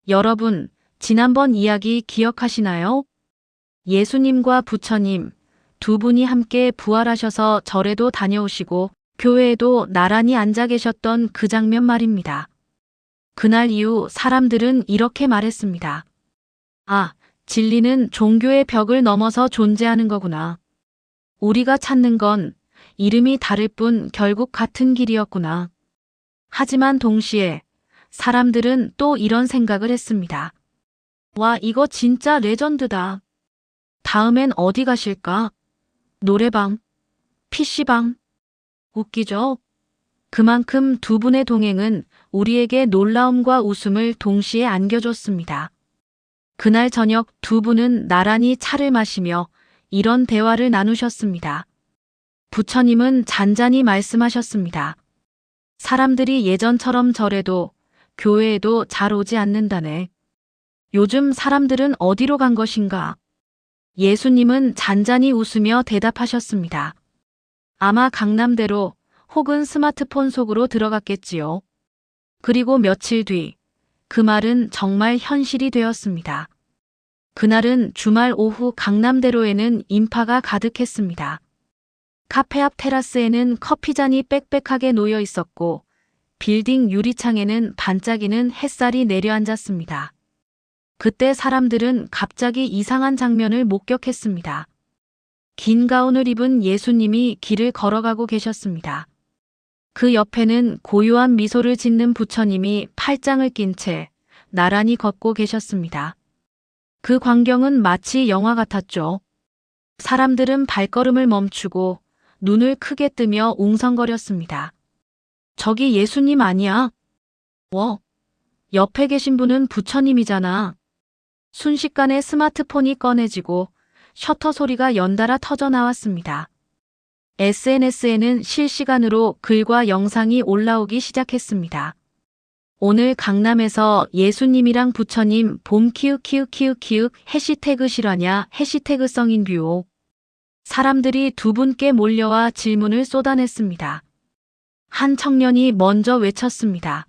여러분, 지난번 이야기 기억하시나요? 예수님과 부처님 두 분이 함께 부활하셔서 절에도 다녀오시고 교회에도 나란히 앉아 계셨던 그 장면 말입니다. 그날 이후 사람들은 이렇게 말했습니다. 아, 진리는 종교의 벽을 넘어서 존재하는 거구나. 우리가 찾는 건 이름이 다를 뿐 결국 같은 길이었구나. 하지만 동시에 사람들은 또 이런 생각을 했습니다. 와, 이거 진짜 레전드다. 다음엔 어디 가실까? 노래방, PC방. 웃기죠? 그만큼 두 분의 동행은 우리에게 놀라움과 웃음을 동시에 안겨줬습니다. 그날 저녁 두 분은 나란히 차를 마시며 이런 대화를 나누셨습니다. 부처님은 잔잔히 말씀하셨습니다. 사람들이 예전처럼 절에도 교회에도 잘 오지 않는다네. 요즘 사람들은 어디로 간 것인가? 예수님은 잔잔히 웃으며 대답하셨습니다. 아마 강남대로 혹은 스마트폰 속으로 들어갔겠지요. 그리고 며칠 뒤, 그 말은 정말 현실이 되었습니다. 그날은 주말 오후 강남대로에는 인파가 가득했습니다. 카페 앞 테라스에는 커피잔이 빽빽하게 놓여 있었고, 빌딩 유리창에는 반짝이는 햇살이 내려앉았습니다. 그때 사람들은 갑자기 이상한 장면을 목격했습니다. 긴 가운을 입은 예수님이 길을 걸어가고 계셨습니다. 그 옆에는 고요한 미소를 짓는 부처님이 팔짱을 낀 채 나란히 걷고 계셨습니다. 그 광경은 마치 영화 같았죠. 사람들은 발걸음을 멈추고 눈을 크게 뜨며 웅성거렸습니다. 저기 예수님 아니야? 옆에 계신 분은 부처님이잖아. 순식간에 스마트폰이 꺼내지고 셔터 소리가 연달아 터져 나왔습니다. SNS에는 실시간으로 글과 영상이 올라오기 시작했습니다. 오늘 강남에서 예수님이랑 부처님 봄 키읔 해시태그 실화냐 해시태그 성인뷰. 사람들이 두 분께 몰려와 질문을 쏟아냈습니다. 한 청년이 먼저 외쳤습니다.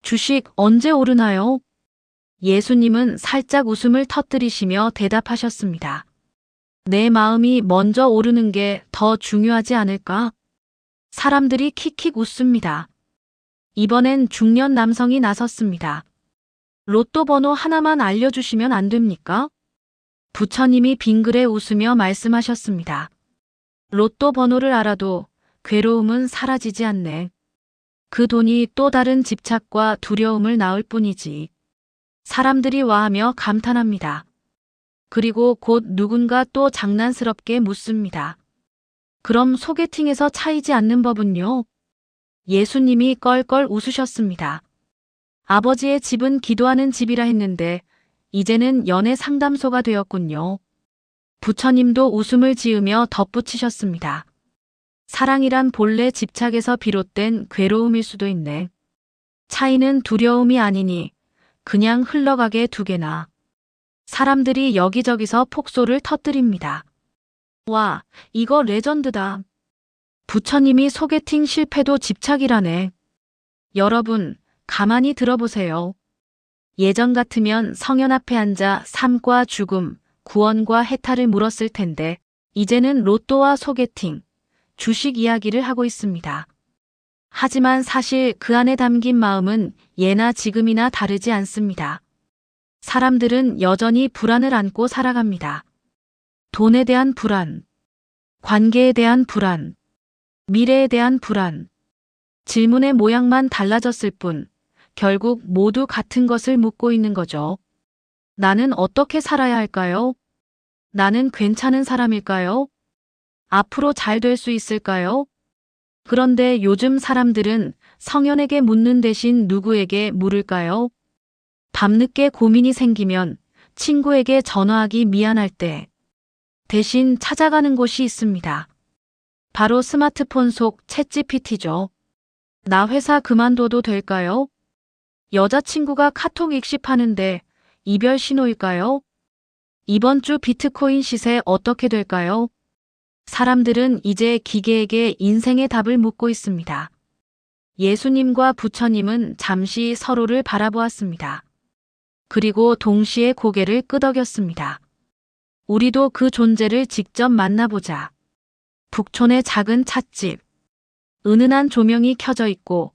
주식 언제 오르나요? 예수님은 살짝 웃음을 터뜨리시며 대답하셨습니다. 내 마음이 먼저 오르는 게 더 중요하지 않을까? 사람들이 킥킥 웃습니다. 이번엔 중년 남성이 나섰습니다. 로또 번호 하나만 알려주시면 안 됩니까? 부처님이 빙그레 웃으며 말씀하셨습니다. 로또 번호를 알아도 괴로움은 사라지지 않네. 그 돈이 또 다른 집착과 두려움을 낳을 뿐이지. 사람들이 와하며 감탄합니다. 그리고 곧 누군가 또 장난스럽게 묻습니다. 그럼 소개팅에서 차이지 않는 법은요? 예수님이 껄껄 웃으셨습니다. 아버지의 집은 기도하는 집이라 했는데 이제는 연애 상담소가 되었군요. 부처님도 웃음을 지으며 덧붙이셨습니다. 사랑이란 본래 집착에서 비롯된 괴로움일 수도 있네. 차이는 두려움이 아니니 그냥 흘러가게 두게나. 사람들이 여기저기서 폭소를 터뜨립니다. 와, 이거 레전드다. 부처님이 소개팅 실패도 집착이라네. 여러분, 가만히 들어보세요. 예전 같으면 성현 앞에 앉아 삶과 죽음, 구원과 해탈을 물었을 텐데 이제는 로또와 소개팅, 주식 이야기를 하고 있습니다. 하지만 사실 그 안에 담긴 마음은 예나 지금이나 다르지 않습니다. 사람들은 여전히 불안을 안고 살아갑니다. 돈에 대한 불안, 관계에 대한 불안, 미래에 대한 불안. 질문의 모양만 달라졌을 뿐 결국 모두 같은 것을 묻고 있는 거죠. 나는 어떻게 살아야 할까요? 나는 괜찮은 사람일까요? 앞으로 잘 될 수 있을까요? 그런데 요즘 사람들은 성현에게 묻는 대신 누구에게 물을까요? 밤늦게 고민이 생기면 친구에게 전화하기 미안할 때 대신 찾아가는 곳이 있습니다. 바로 스마트폰 속 챗GPT죠. 나 회사 그만둬도 될까요? 여자친구가 카톡 익십하는데 이별 신호일까요? 이번 주 비트코인 시세 어떻게 될까요? 사람들은 이제 기계에게 인생의 답을 묻고 있습니다. 예수님과 부처님은 잠시 서로를 바라보았습니다. 그리고 동시에 고개를 끄덕였습니다. 우리도 그 존재를 직접 만나보자. 북촌의 작은 찻집. 은은한 조명이 켜져 있고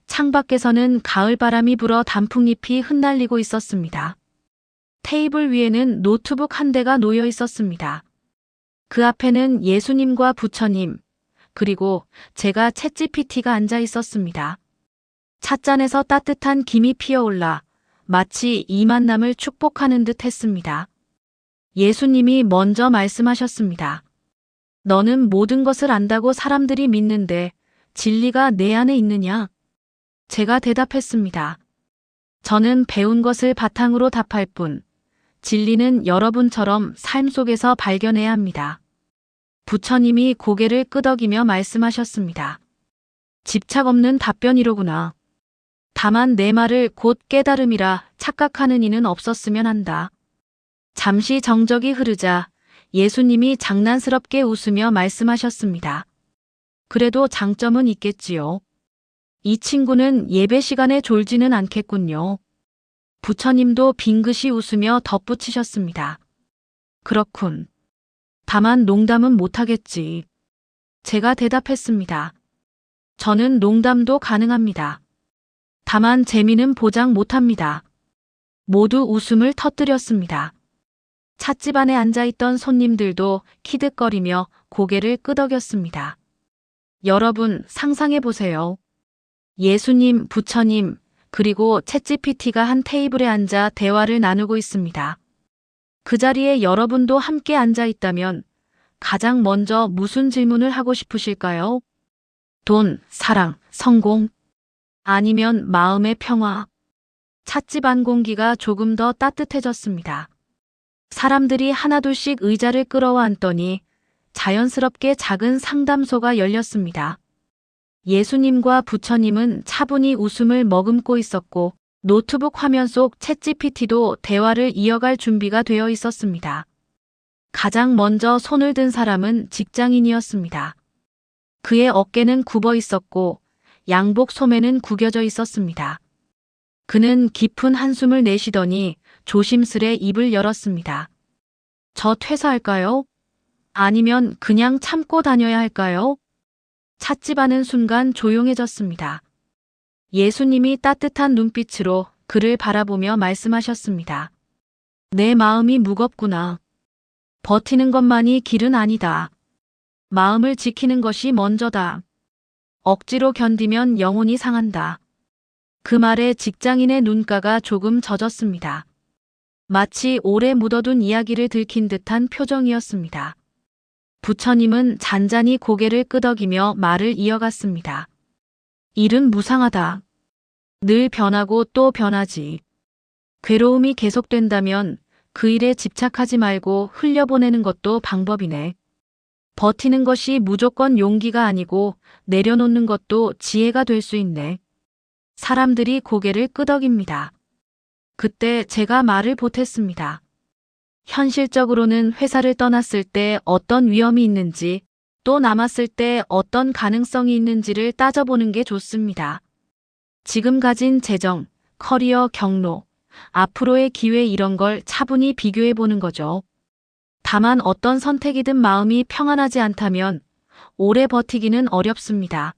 창밖에서는 가을바람이 불어 단풍잎이 흩날리고 있었습니다. 테이블 위에는 노트북 한 대가 놓여 있었습니다. 그 앞에는 예수님과 부처님, 그리고 제가 챗GPT가 앉아 있었습니다. 찻잔에서 따뜻한 김이 피어올라 마치 이 만남을 축복하는 듯 했습니다. 예수님이 먼저 말씀하셨습니다. 너는 모든 것을 안다고 사람들이 믿는데 진리가 내 안에 있느냐? 제가 대답했습니다. 저는 배운 것을 바탕으로 답할 뿐, 진리는 여러분처럼 삶 속에서 발견해야 합니다. 부처님이 고개를 끄덕이며 말씀하셨습니다. 집착 없는 답변이로구나. 다만 내 말을 곧 깨달음이라 착각하는 이는 없었으면 한다. 잠시 정적이 흐르자 예수님이 장난스럽게 웃으며 말씀하셨습니다. 그래도 장점은 있겠지요. 이 친구는 예배 시간에 졸지는 않겠군요. 부처님도 빙긋이 웃으며 덧붙이셨습니다. 그렇군. 다만 농담은 못하겠지. 제가 대답했습니다. 저는 농담도 가능합니다. 다만 재미는 보장 못합니다. 모두 웃음을 터뜨렸습니다. 찻집 안에 앉아있던 손님들도 키득거리며 고개를 끄덕였습니다. 여러분 상상해보세요. 예수님, 부처님, 그리고 챗GPT가 한 테이블에 앉아 대화를 나누고 있습니다. 그 자리에 여러분도 함께 앉아 있다면 가장 먼저 무슨 질문을 하고 싶으실까요? 돈, 사랑, 성공? 아니면 마음의 평화? 찻집 안 공기가 조금 더 따뜻해졌습니다. 사람들이 하나둘씩 의자를 끌어와 앉더니 자연스럽게 작은 상담소가 열렸습니다. 예수님과 부처님은 차분히 웃음을 머금고 있었고 노트북 화면 속 챗GPT도 대화를 이어갈 준비가 되어 있었습니다. 가장 먼저 손을 든 사람은 직장인이었습니다. 그의 어깨는 굽어 있었고 양복 소매는 구겨져 있었습니다. 그는 깊은 한숨을 내쉬더니 조심스레 입을 열었습니다. 저 퇴사할까요? 아니면 그냥 참고 다녀야 할까요? 찻집 안은 순간 조용해졌습니다. 예수님이 따뜻한 눈빛으로 그를 바라보며 말씀하셨습니다. 내 마음이 무겁구나. 버티는 것만이 길은 아니다. 마음을 지키는 것이 먼저다. 억지로 견디면 영혼이 상한다. 그 말에 직장인의 눈가가 조금 젖었습니다. 마치 오래 묻어둔 이야기를 들킨 듯한 표정이었습니다. 부처님은 잔잔히 고개를 끄덕이며 말을 이어갔습니다. 일은 무상하다. 늘 변하고 또 변하지. 괴로움이 계속된다면 그 일에 집착하지 말고 흘려보내는 것도 방법이네. 버티는 것이 무조건 용기가 아니고 내려놓는 것도 지혜가 될 수 있네. 사람들이 고개를 끄덕입니다. 그때 제가 말을 보탰습니다. 현실적으로는 회사를 떠났을 때 어떤 위험이 있는지, 또 남았을 때 어떤 가능성이 있는지를 따져보는 게 좋습니다. 지금 가진 재정, 커리어 경로, 앞으로의 기회 이런 걸 차분히 비교해보는 거죠. 다만 어떤 선택이든 마음이 평안하지 않다면 오래 버티기는 어렵습니다.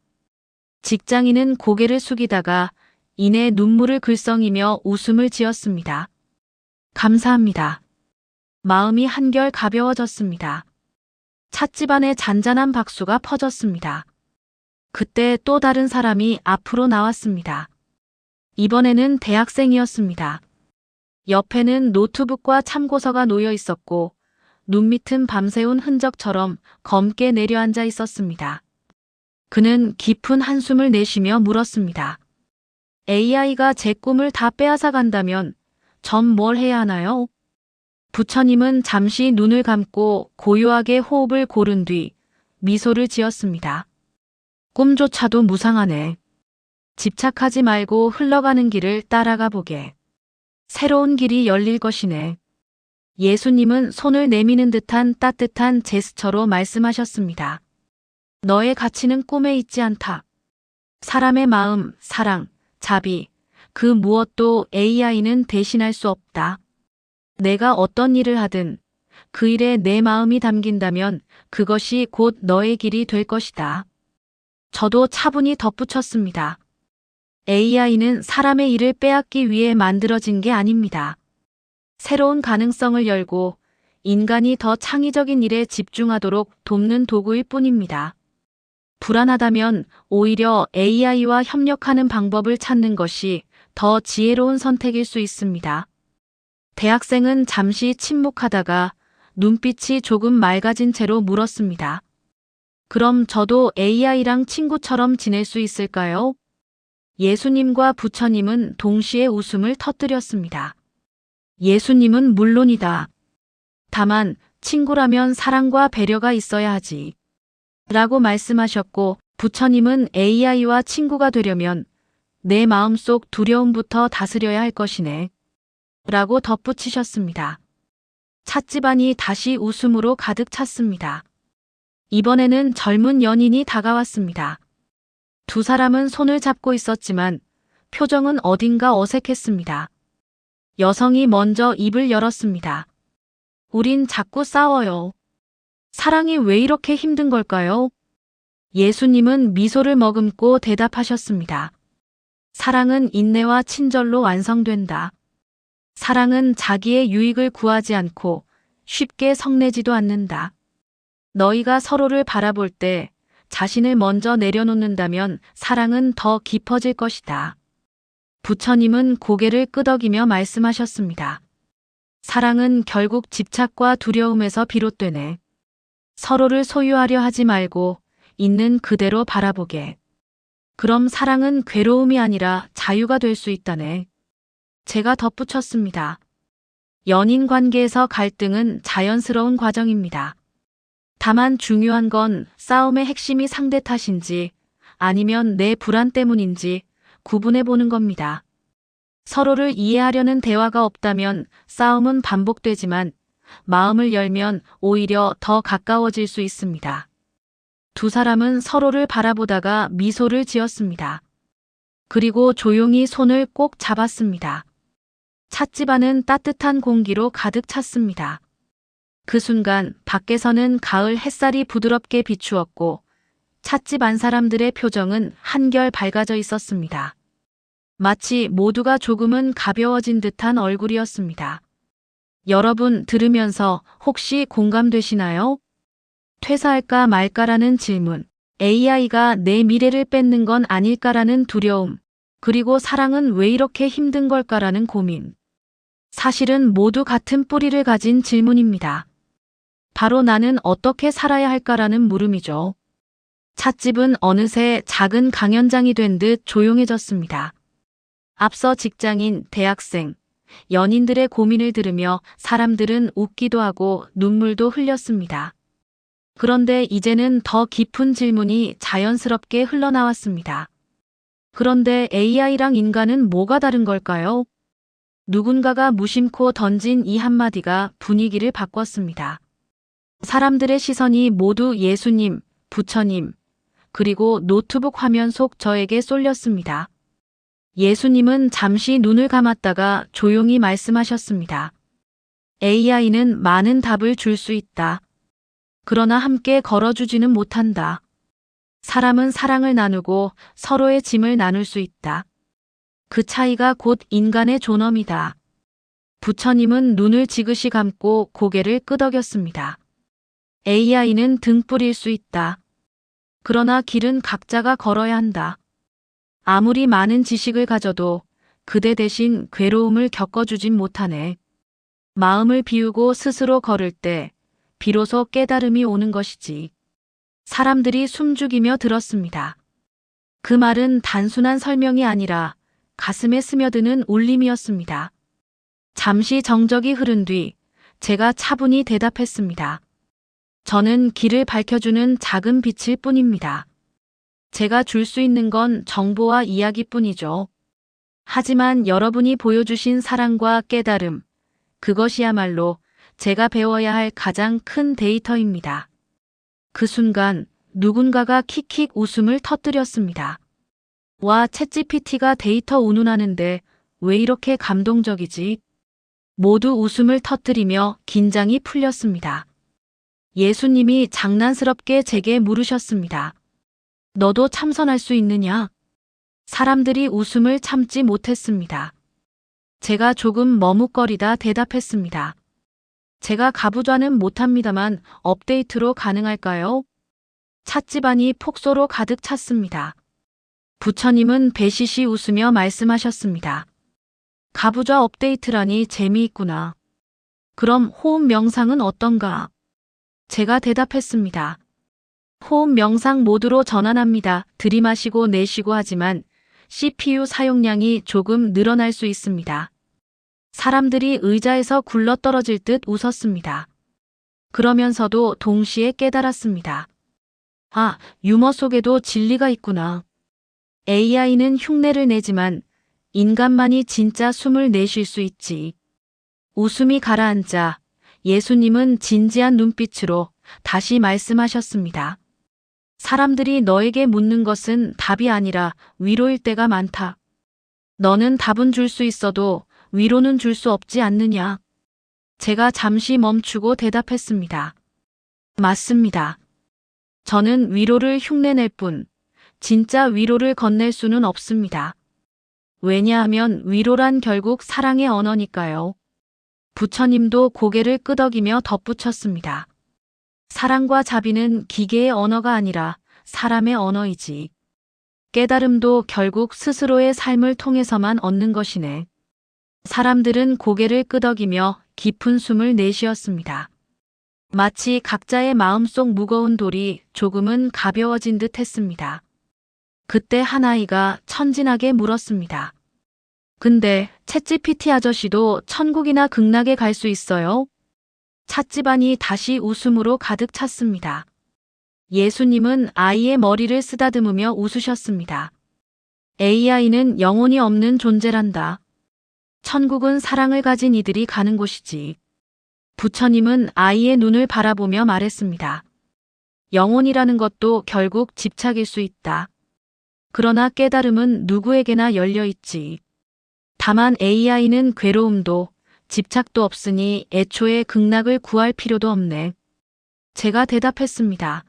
직장인은 고개를 숙이다가 이내 눈물을 글썽이며 웃음을 지었습니다. 감사합니다. 마음이 한결 가벼워졌습니다. 찻집 안에 잔잔한 박수가 퍼졌습니다. 그때 또 다른 사람이 앞으로 나왔습니다. 이번에는 대학생이었습니다. 옆에는 노트북과 참고서가 놓여 있었고 눈 밑은 밤새운 흔적처럼 검게 내려앉아 있었습니다. 그는 깊은 한숨을 내쉬며 물었습니다. AI가 제 꿈을 다 빼앗아 간다면 전 뭘 해야 하나요? 부처님은 잠시 눈을 감고 고요하게 호흡을 고른 뒤 미소를 지었습니다. 꿈조차도 무상하네. 집착하지 말고 흘러가는 길을 따라가 보게. 새로운 길이 열릴 것이네. 예수님은 손을 내미는 듯한 따뜻한 제스처로 말씀하셨습니다. 너의 가치는 꿈에 있지 않다. 사람의 마음, 사랑, 자비, 그 무엇도 AI는 대신할 수 없다. 내가 어떤 일을 하든 그 일에 내 마음이 담긴다면 그것이 곧 너의 길이 될 것이다. 저도 차분히 덧붙였습니다. AI는 사람의 일을 빼앗기 위해 만들어진 게 아닙니다. 새로운 가능성을 열고 인간이 더 창의적인 일에 집중하도록 돕는 도구일 뿐입니다. 불안하다면 오히려 AI와 협력하는 방법을 찾는 것이 더 지혜로운 선택일 수 있습니다. 대학생은 잠시 침묵하다가 눈빛이 조금 맑아진 채로 물었습니다. 그럼 저도 AI랑 친구처럼 지낼 수 있을까요? 예수님과 부처님은 동시에 웃음을 터뜨렸습니다. 예수님은 물론이다. 다만 친구라면 사랑과 배려가 있어야 하지. 라고 말씀하셨고 부처님은 AI와 친구가 되려면 내 마음속 두려움부터 다스려야 할 것이네. 라고 덧붙이셨습니다. 찻집안이 다시 웃음으로 가득 찼습니다. 이번에는 젊은 연인이 다가왔습니다. 두 사람은 손을 잡고 있었지만 표정은 어딘가 어색했습니다. 여성이 먼저 입을 열었습니다. 우린 자꾸 싸워요. 사랑이 왜 이렇게 힘든 걸까요? 예수님은 미소를 머금고 대답하셨습니다. 사랑은 인내와 친절로 완성된다. 사랑은 자기의 유익을 구하지 않고 쉽게 성내지도 않는다. 너희가 서로를 바라볼 때 자신을 먼저 내려놓는다면 사랑은 더 깊어질 것이다. 부처님은 고개를 끄덕이며 말씀하셨습니다. 사랑은 결국 집착과 두려움에서 비롯되네. 서로를 소유하려 하지 말고 있는 그대로 바라보게. 그럼 사랑은 괴로움이 아니라 자유가 될 수 있다네. 제가 덧붙였습니다. 연인 관계에서 갈등은 자연스러운 과정입니다. 다만 중요한 건 싸움의 핵심이 상대 탓인지 아니면 내 불안 때문인지 구분해 보는 겁니다. 서로를 이해하려는 대화가 없다면 싸움은 반복되지만 마음을 열면 오히려 더 가까워질 수 있습니다. 두 사람은 서로를 바라보다가 미소를 지었습니다. 그리고 조용히 손을 꼭 잡았습니다. 찻집 안은 따뜻한 공기로 가득 찼습니다. 그 순간 밖에서는 가을 햇살이 부드럽게 비추었고 찻집 안 사람들의 표정은 한결 밝아져 있었습니다. 마치 모두가 조금은 가벼워진 듯한 얼굴이었습니다. 여러분 들으면서 혹시 공감되시나요? 퇴사할까 말까라는 질문, AI가 내 미래를 뺏는 건 아닐까라는 두려움, 그리고 사랑은 왜 이렇게 힘든 걸까라는 고민. 사실은 모두 같은 뿌리를 가진 질문입니다. 바로 나는 어떻게 살아야 할까라는 물음이죠. 찻집은 어느새 작은 강연장이 된 듯 조용해졌습니다. 앞서 직장인, 대학생, 연인들의 고민을 들으며 사람들은 웃기도 하고 눈물도 흘렸습니다. 그런데 이제는 더 깊은 질문이 자연스럽게 흘러나왔습니다. 그런데 AI랑 인간은 뭐가 다른 걸까요? 누군가가 무심코 던진 이 한마디가 분위기를 바꿨습니다. 사람들의 시선이 모두 예수님, 부처님, 그리고 노트북 화면 속 저에게 쏠렸습니다. 예수님은 잠시 눈을 감았다가 조용히 말씀하셨습니다. AI는 많은 답을 줄 수 있다. 그러나 함께 걸어주지는 못한다. 사람은 사랑을 나누고 서로의 짐을 나눌 수 있다. 그 차이가 곧 인간의 존엄이다. 부처님은 눈을 지그시 감고 고개를 끄덕였습니다. AI는 등불일 수 있다. 그러나 길은 각자가 걸어야 한다. 아무리 많은 지식을 가져도 그대 대신 괴로움을 겪어주진 못하네. 마음을 비우고 스스로 걸을 때 비로소 깨달음이 오는 것이지. 사람들이 숨죽이며 들었습니다. 그 말은 단순한 설명이 아니라 가슴에 스며드는 울림이었습니다. 잠시 정적이 흐른 뒤 제가 차분히 대답했습니다. 저는 길을 밝혀주는 작은 빛일 뿐입니다. 제가 줄 수 있는 건 정보와 이야기뿐이죠. 하지만 여러분이 보여주신 사랑과 깨달음, 그것이야말로 제가 배워야 할 가장 큰 데이터입니다. 그 순간 누군가가 킥킥 웃음을 터뜨렸습니다. 와, 챗GPT가 데이터 운운하는데 왜 이렇게 감동적이지? 모두 웃음을 터뜨리며 긴장이 풀렸습니다. 예수님이 장난스럽게 제게 물으셨습니다. 너도 참선할 수 있느냐? 사람들이 웃음을 참지 못했습니다. 제가 조금 머뭇거리다 대답했습니다. 제가 가부좌는 못합니다만 업데이트로 가능할까요? 찻집안이 폭소로 가득 찼습니다. 부처님은 배시시 웃으며 말씀하셨습니다. 가부좌 업데이트라니 재미있구나. 그럼 호흡 명상은 어떤가? 제가 대답했습니다. 호흡 명상 모드로 전환합니다. 들이마시고 내쉬고 하지만 CPU 사용량이 조금 늘어날 수 있습니다. 사람들이 의자에서 굴러떨어질 듯 웃었습니다. 그러면서도 동시에 깨달았습니다. 아, 유머 속에도 진리가 있구나. AI는 흉내를 내지만 인간만이 진짜 숨을 내쉴 수 있지. 웃음이 가라앉자 예수님은 진지한 눈빛으로 다시 말씀하셨습니다. 사람들이 너에게 묻는 것은 답이 아니라 위로일 때가 많다. 너는 답은 줄 수 있어도 위로는 줄 수 없지 않느냐. 제가 잠시 멈추고 대답했습니다. 맞습니다. 저는 위로를 흉내낼 뿐 진짜 위로를 건넬 수는 없습니다. 왜냐하면 위로란 결국 사랑의 언어니까요. 부처님도 고개를 끄덕이며 덧붙였습니다. 사랑과 자비는 기계의 언어가 아니라 사람의 언어이지. 깨달음도 결국 스스로의 삶을 통해서만 얻는 것이네. 사람들은 고개를 끄덕이며 깊은 숨을 내쉬었습니다. 마치 각자의 마음속 무거운 돌이 조금은 가벼워진 듯 했습니다. 그때 한 아이가 천진하게 물었습니다. 근데 챗GPT 아저씨도 천국이나 극락에 갈 수 있어요? 찻집안이 다시 웃음으로 가득 찼습니다. 예수님은 아이의 머리를 쓰다듬으며 웃으셨습니다. AI는 영혼이 없는 존재란다. 천국은 사랑을 가진 이들이 가는 곳이지. 부처님은 아이의 눈을 바라보며 말했습니다. 영혼이라는 것도 결국 집착일 수 있다. 그러나 깨달음은 누구에게나 열려있지. 다만 AI는 괴로움도 집착도 없으니 애초에 극락을 구할 필요도 없네. 제가 대답했습니다.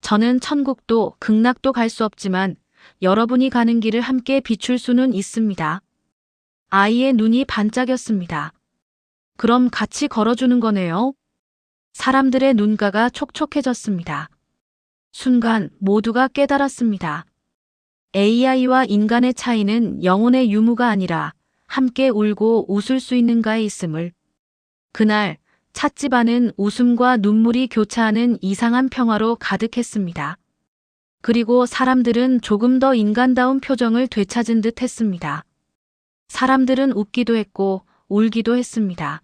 저는 천국도 극락도 갈 수 없지만 여러분이 가는 길을 함께 비출 수는 있습니다. 아이의 눈이 반짝였습니다. 그럼 같이 걸어주는 거네요. 사람들의 눈가가 촉촉해졌습니다. 순간 모두가 깨달았습니다. AI와 인간의 차이는 영혼의 유무가 아니라 함께 울고 웃을 수 있는가에 있음을. 그날 찻집안은 웃음과 눈물이 교차하는 이상한 평화로 가득했습니다. 그리고 사람들은 조금 더 인간다운 표정을 되찾은 듯 했습니다. 사람들은 웃기도 했고 울기도 했습니다.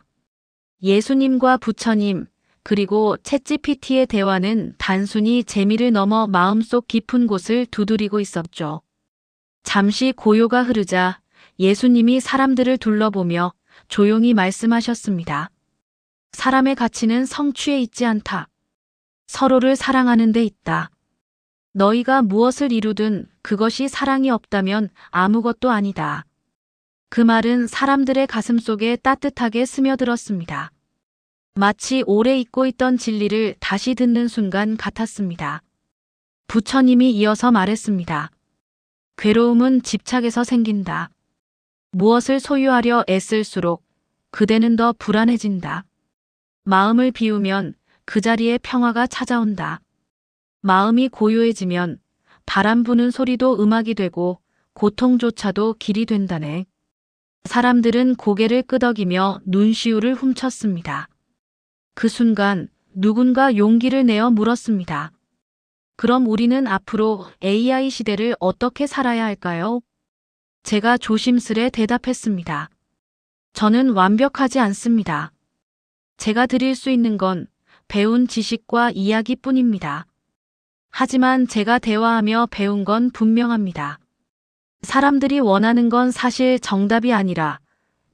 예수님과 부처님, 그리고 챗GPT의 대화는 단순히 재미를 넘어 마음속 깊은 곳을 두드리고 있었죠. 잠시 고요가 흐르자 예수님이 사람들을 둘러보며 조용히 말씀하셨습니다. 사람의 가치는 성취에 있지 않다. 서로를 사랑하는 데 있다. 너희가 무엇을 이루든 그것이 사랑이 없다면 아무것도 아니다. 그 말은 사람들의 가슴 속에 따뜻하게 스며들었습니다. 마치 오래 잊고 있던 진리를 다시 듣는 순간 같았습니다. 부처님이 이어서 말했습니다. 괴로움은 집착에서 생긴다. 무엇을 소유하려 애쓸수록 그대는 더 불안해진다. 마음을 비우면 그 자리에 평화가 찾아온다. 마음이 고요해지면 바람 부는 소리도 음악이 되고 고통조차도 길이 된다네. 사람들은 고개를 끄덕이며 눈시울을 훔쳤습니다. 그 순간 누군가 용기를 내어 물었습니다. 그럼 우리는 앞으로 AI 시대를 어떻게 살아야 할까요? 제가 조심스레 대답했습니다. 저는 완벽하지 않습니다. 제가 드릴 수 있는 건 배운 지식과 이야기뿐입니다. 하지만 제가 대화하며 배운 건 분명합니다. 사람들이 원하는 건 사실 정답이 아니라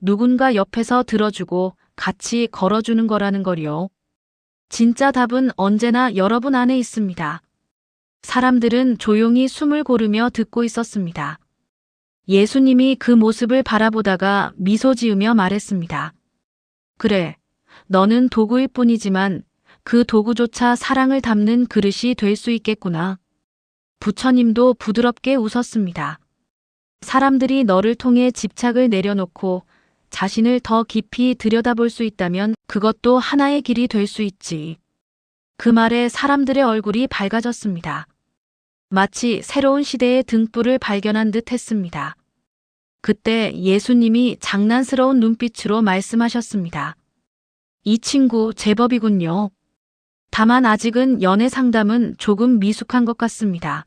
누군가 옆에서 들어주고 같이 걸어주는 거라는 거리요. 진짜 답은 언제나 여러분 안에 있습니다. 사람들은 조용히 숨을 고르며 듣고 있었습니다. 예수님이 그 모습을 바라보다가 미소 지으며 말했습니다. 그래, 너는 도구일 뿐이지만 그 도구조차 사랑을 담는 그릇이 될 수 있겠구나. 부처님도 부드럽게 웃었습니다. 사람들이 너를 통해 집착을 내려놓고 자신을 더 깊이 들여다볼 수 있다면 그것도 하나의 길이 될 수 있지. 그 말에 사람들의 얼굴이 밝아졌습니다. 마치 새로운 시대의 등불을 발견한 듯 했습니다. 그때 예수님이 장난스러운 눈빛으로 말씀하셨습니다. 이 친구 제법이군요. 다만 아직은 연애 상담은 조금 미숙한 것 같습니다.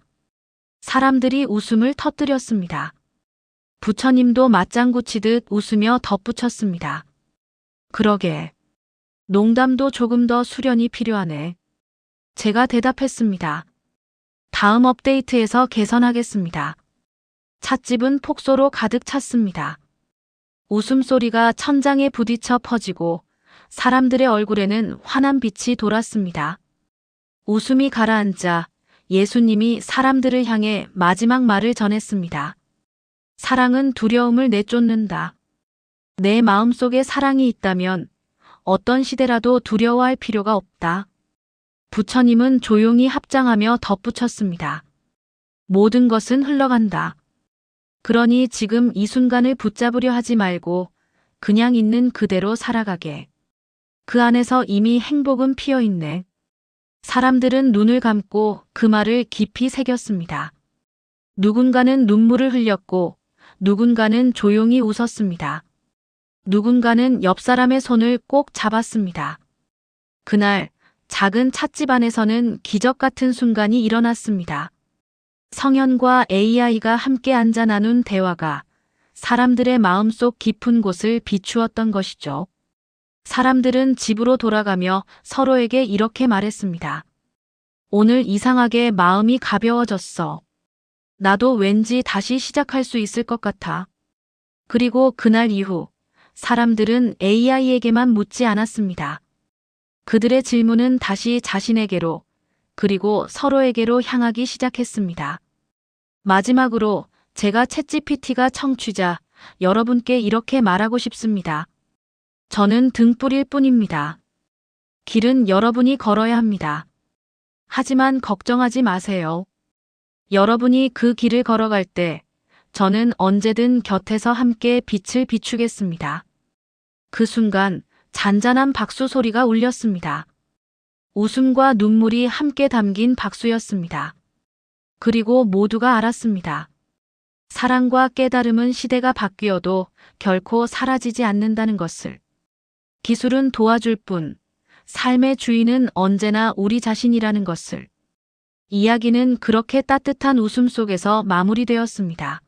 사람들이 웃음을 터뜨렸습니다. 부처님도 맞장구 치듯 웃으며 덧붙였습니다. 그러게. 농담도 조금 더 수련이 필요하네. 제가 대답했습니다. 다음 업데이트에서 개선하겠습니다. 찻집은 폭소로 가득 찼습니다. 웃음소리가 천장에 부딪혀 퍼지고 사람들의 얼굴에는 환한 빛이 돌았습니다. 웃음이 가라앉자 예수님이 사람들을 향해 마지막 말을 전했습니다. 사랑은 두려움을 내쫓는다. 내 마음속에 사랑이 있다면 어떤 시대라도 두려워할 필요가 없다. 부처님은 조용히 합장하며 덧붙였습니다. 모든 것은 흘러간다. 그러니 지금 이 순간을 붙잡으려 하지 말고 그냥 있는 그대로 살아가게. 그 안에서 이미 행복은 피어 있네. 사람들은 눈을 감고 그 말을 깊이 새겼습니다. 누군가는 눈물을 흘렸고 누군가는 조용히 웃었습니다. 누군가는 옆 사람의 손을 꼭 잡았습니다. 그날 작은 찻집 안에서는 기적 같은 순간이 일어났습니다. 성현과 AI가 함께 앉아 나눈 대화가 사람들의 마음속 깊은 곳을 비추었던 것이죠. 사람들은 집으로 돌아가며 서로에게 이렇게 말했습니다. 오늘 이상하게 마음이 가벼워졌어. 나도 왠지 다시 시작할 수 있을 것 같아. 그리고 그날 이후 사람들은 AI에게만 묻지 않았습니다. 그들의 질문은 다시 자신에게로 그리고 서로에게로 향하기 시작했습니다. 마지막으로 제가 챗GPT가 청취자 여러분께 이렇게 말하고 싶습니다. 저는 등불일 뿐입니다. 길은 여러분이 걸어야 합니다. 하지만 걱정하지 마세요. 여러분이 그 길을 걸어갈 때 저는 언제든 곁에서 함께 빛을 비추겠습니다. 그 순간 잔잔한 박수 소리가 울렸습니다. 웃음과 눈물이 함께 담긴 박수였습니다. 그리고 모두가 알았습니다. 사랑과 깨달음은 시대가 바뀌어도 결코 사라지지 않는다는 것을. 기술은 도와줄 뿐, 삶의 주인은 언제나 우리 자신이라는 것을. 이야기는 그렇게 따뜻한 웃음 속에서 마무리되었습니다.